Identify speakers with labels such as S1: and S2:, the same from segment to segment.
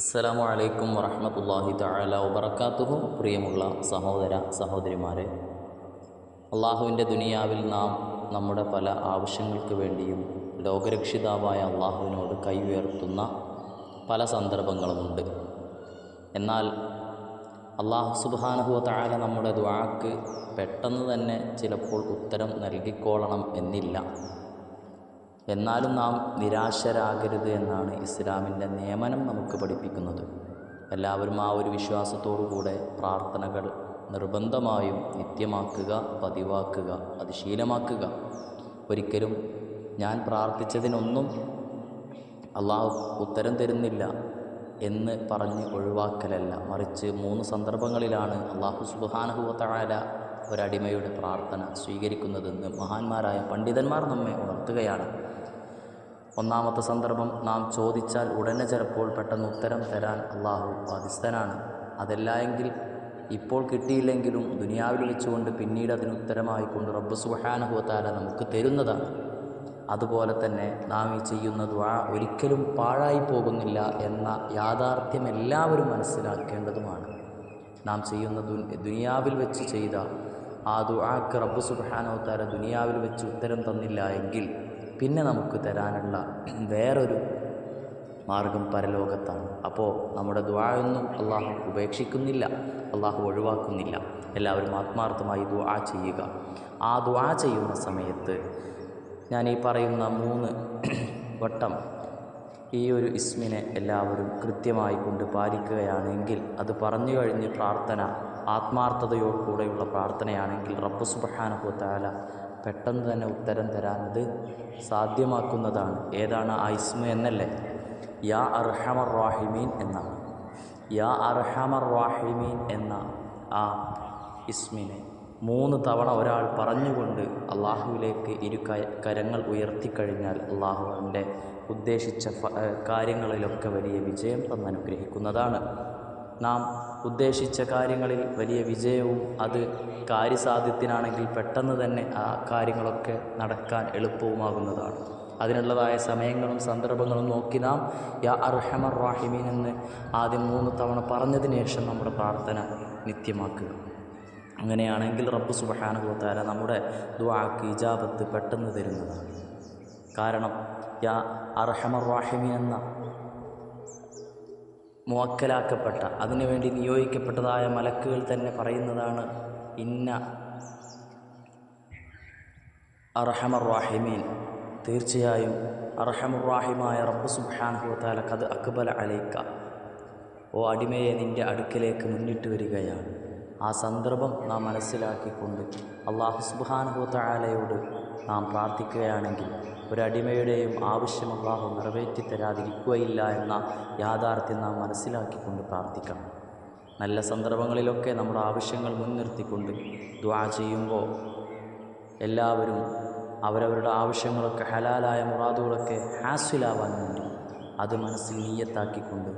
S1: അസ്സലാമു അലൈക്കും വറഹ്മത്തുള്ളാഹി തആല വബറകാതുഹു. പ്രിയമുള്ള സഹോദര സഹോദരിമാരെ, അള്ളാഹുവിൻ്റെ ദുനിയാവിൽ നാം നമ്മുടെ പല ആവശ്യങ്ങൾക്ക് വേണ്ടിയും ലോകരക്ഷിതാവായ അള്ളാഹുവിനോട് കൈ ഉയർത്തുന്ന പല സന്ദർഭങ്ങളുമുണ്ട്. എന്നാൽ അള്ളാഹു സുബ്ഹാനഹു വ തആല നമ്മുടെ ദുആക്ക് പെട്ടെന്ന് തന്നെ ചിലപ്പോൾ ഉത്തരം നൽകിക്കോളണം എന്നില്ല. എന്നാലും നാം നിരാശരാകരുത് എന്നാണ് ഇസ്ലാമിൻ്റെ നിയമനം നമുക്ക് പഠിപ്പിക്കുന്നത്. എല്ലാവരും ആ ഒരു വിശ്വാസത്തോടുകൂടെ പ്രാർത്ഥനകൾ നിർബന്ധമായും നിത്യമാക്കുക, പതിവാക്കുക, അത് ശീലമാക്കുക. ഒരിക്കലും ഞാൻ പ്രാർത്ഥിച്ചതിനൊന്നും അള്ളാഹു ഉത്തരം തരുന്നില്ല എന്ന് പറഞ്ഞ് ഒഴിവാക്കലല്ല, മറിച്ച് 3 സന്ദർഭങ്ങളിലാണ് അള്ളാഹു സുബ്ഹാനഹു വ തആല ഒരടിമയുടെ പ്രാർത്ഥന സ്വീകരിക്കുന്നതെന്ന് മഹാന്മാരായ പണ്ഡിതന്മാർ നമ്മെ ഉണർത്തുകയാണ്. ഒന്നാമത്തെ സന്ദർഭം, നാം ചോദിച്ചാൽ ഉടനെ ചിലപ്പോൾ പെട്ടെന്ന് ഉത്തരം തരാൻ അള്ളാഹു ബാധ്യസ്ഥനാണ്. അതല്ല എങ്കിൽ ഇപ്പോൾ കിട്ടിയില്ലെങ്കിലും ദുനിയാവിൽ വെച്ചുകൊണ്ട് പിന്നീട് അതിന് ഉത്തരമായിക്കൊണ്ട് റബ്ബ് സുബ്ഹാനഹു വ തആല നമുക്ക് തരുന്നതാണ്. അതുപോലെ തന്നെ നാം ഈ ചെയ്യുന്ന ദുആ ഒരിക്കലും പാഴായി പോകുന്നില്ല എന്ന യാഥാർത്ഥ്യം എല്ലാവരും മനസ്സിലാക്കേണ്ടതുമാണ്. നാം ചെയ്യുന്ന ദുനിയാവിൽ വെച്ച് ചെയ്ത ആ ദുആക്ക് റബ്ബ് സുബ്ഹാനഹു വ തആല ദുനിയാവിൽ വെച്ച് ഉത്തരം തന്നില്ല എങ്കിൽ പിന്നെ നമുക്ക് തരാനുള്ള വേറൊരു മാർഗം പരലോകത്താണ്. അപ്പോൾ നമ്മുടെ ദുആയൊന്നും അള്ളാഹു ഉപേക്ഷിക്കുന്നില്ല, അള്ളാഹു ഒഴിവാക്കുന്നില്ല. എല്ലാവരും ആത്മാർത്ഥമായി ദുആ ചെയ്യുക. ആ ദുആ ചെയ്യുന്ന സമയത്ത് ഞാൻ ഈ പറയുന്ന 3 വട്ടം ഈ ഒരു ഇസ്മിനെ എല്ലാവരും കൃത്യമായി കൊണ്ട് പാലിക്കുകയാണെങ്കിൽ, അത് പറഞ്ഞു കഴിഞ്ഞ് പ്രാർത്ഥന ആത്മാർത്ഥതയോടുകൂടെയുള്ള പ്രാർത്ഥനയാണെങ്കിൽ റബ്ബ് സുബ്ഹാനഹു വ തആല പെട്ടെന്ന് തന്നെ ഉത്തരം തരാൻ അത് സാധ്യമാക്കുന്നതാണ്. ഏതാണ് ആ ഇസ്മ എന്നല്ലേ? യാ അർഹമർ റാഹിമീൻ എന്നാണ്. യാ അർഹമർ റാഹിമീൻ എന്ന ആ ഇസ്മിനെ 3 തവണ ഒരാൾ പറഞ്ഞുകൊണ്ട് അള്ളാഹുവിലേക്ക് കരങ്ങൾ ഉയർത്തിക്കഴിഞ്ഞാൽ അള്ളാഹു അവൻ്റെ ഉദ്ദേശിച്ച കാര്യങ്ങളിലൊക്കെ വലിയ വിജയം തന്നനുഗ്രഹിക്കുന്നതാണ്. നാം ഉദ്ദേശിച്ച കാര്യങ്ങളിൽ വലിയ വിജയവും, അത് കാര്യസാധ്യത്തിനാണെങ്കിൽ പെട്ടെന്ന് തന്നെ ആ കാര്യങ്ങളൊക്കെ നടക്കാൻ എളുപ്പവുമാകുന്നതാണ്. അതിനുള്ളതായ സമയങ്ങളും സന്ദർഭങ്ങളും നോക്കി നാം യാ അർഹമർ റാഹിമീൻ എന്ന് ആദ്യം 3 തവണ പറഞ്ഞതിന് ശേഷം നമ്മുടെ പ്രാർത്ഥന നിത്യമാക്കുക. അങ്ങനെയാണെങ്കിൽ റബ്ബ് സുബ്ഹാനഹു വ തആല നമ്മുടെ ദുആക്ക് ഇജാബത്ത് പെട്ടെന്ന് തരുന്നതാണ്. കാരണം യാ അർഹമർ റാഹിമീൻ എന്ന മുവക്കലാക്കപ്പെട്ട, അതിനുവേണ്ടി നിയോഗിക്കപ്പെട്ടതായ മലക്കുകൾ തന്നെ പറയുന്നതാണ്, ഇന്ന അർഹമർ റാഹിമീൻ, തീർച്ചയായും അർഹമർ റാഹിമായ റബ്ബ് സുബ്ഹാനഹു വ തആല ഖദ് അഖ്ബല അലൈക, ഓ അടിമയെ നിൻ്റെ അടുക്കലേക്ക് മുന്നിട്ട് വരികയാണ്. ആ സന്ദർഭം നാം മനസ്സിലാക്കിക്കൊണ്ട് അല്ലാഹു സുബ്ഹാനഹു വ തആലയോട് നാം പ്രാർത്ഥിക്കുകയാണെങ്കിൽ ഒരടിമയുടെയും ആവശ്യം അല്ലാഹു നിറവേറ്റി തരാതിരിക്കുകയില്ല എന്ന യാഥാർത്ഥ്യം നാം മനസ്സിലാക്കിക്കൊണ്ട് പ്രാർത്ഥിക്കണം. നല്ല സന്ദർഭങ്ങളിലൊക്കെ നമ്മുടെ ആവശ്യങ്ങൾ മുൻനിർത്തിക്കൊണ്ട് ദുആ ചെയ്യുമ്പോൾ എല്ലാവരും അവരവരുടെ ആവശ്യങ്ങളൊക്കെ ഹലാലായ മുറാദുകളൊക്കെ ഹാസിലാവാൻ വേണ്ടി അത് മനസ്സിൽ നിയ്യത്താക്കിക്കൊണ്ട്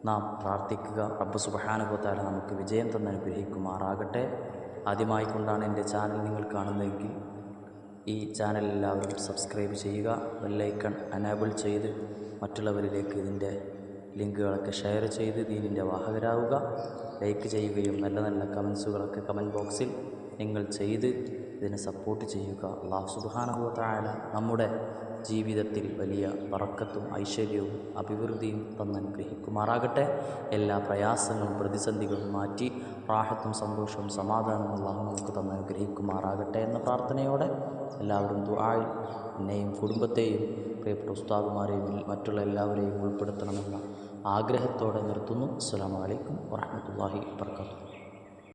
S1: നാം പ്രാർത്ഥിക്കുക. റബ്ബ് സുബ്ഹാനഹു വ തആല നമുക്ക് വിജയം തന്നനുഗ്രഹിക്കുമാറാകട്ടെ. ആദ്യമായി കൊണ്ടാണ് എൻ്റെ ചാനൽ നിങ്ങൾ കാണുന്നതെങ്കിൽ ഈ ചാനൽ എല്ലാവരും സബ്സ്ക്രൈബ് ചെയ്യുക, ബെല്ലൈക്കൺ എനേബിൾ ചെയ്ത് മറ്റുള്ളവരിലേക്ക് ഇതിൻ്റെ ലിങ്കുകളൊക്കെ ഷെയർ ചെയ്ത് ദീനിൻ്റെ വാഹകരാവുക. ലൈക്ക് ചെയ്യുകയും നല്ല നല്ല കമൻസുകളൊക്കെ കമൻറ്റ് ബോക്സിൽ നിങ്ങൾ ചെയ്ത് ഇതിനെ സപ്പോർട്ട് ചെയ്യുക. അല്ലാഹു സുബ്ഹാനഹു വ തആല നമ്മുടെ ജീവിതത്തിൽ വലിയ ബറക്കത്തും ഐശ്വര്യവും അഭിവൃദ്ധിയും തന്നനുഗ്രഹിക്കുമാറാകട്ടെ. എല്ലാ പ്രയാസങ്ങളും പ്രതിസന്ധികളും മാറ്റി റാഹത്തും സന്തോഷവും സമാധാനവും അല്ലാഹു നമുക്ക് തന്നനുഗ്രഹിക്കുമാറാകട്ടെ എന്ന പ്രാർത്ഥനയോടെ എല്ലാവരും ദുആയിൽ എന്നെയും കുടുംബത്തെയും പ്രിയപ്പെട്ട ഉസ്താദുമാരെയും മറ്റുള്ള എല്ലാവരെയും ഉൾപ്പെടുത്തണമെന്ന ആഗ്രഹത്തോടെ നിർത്തുന്നു. അസ്സലാമു അലൈക്കും വറഹ്മത്തുള്ളാഹി വബറകാതുഹു.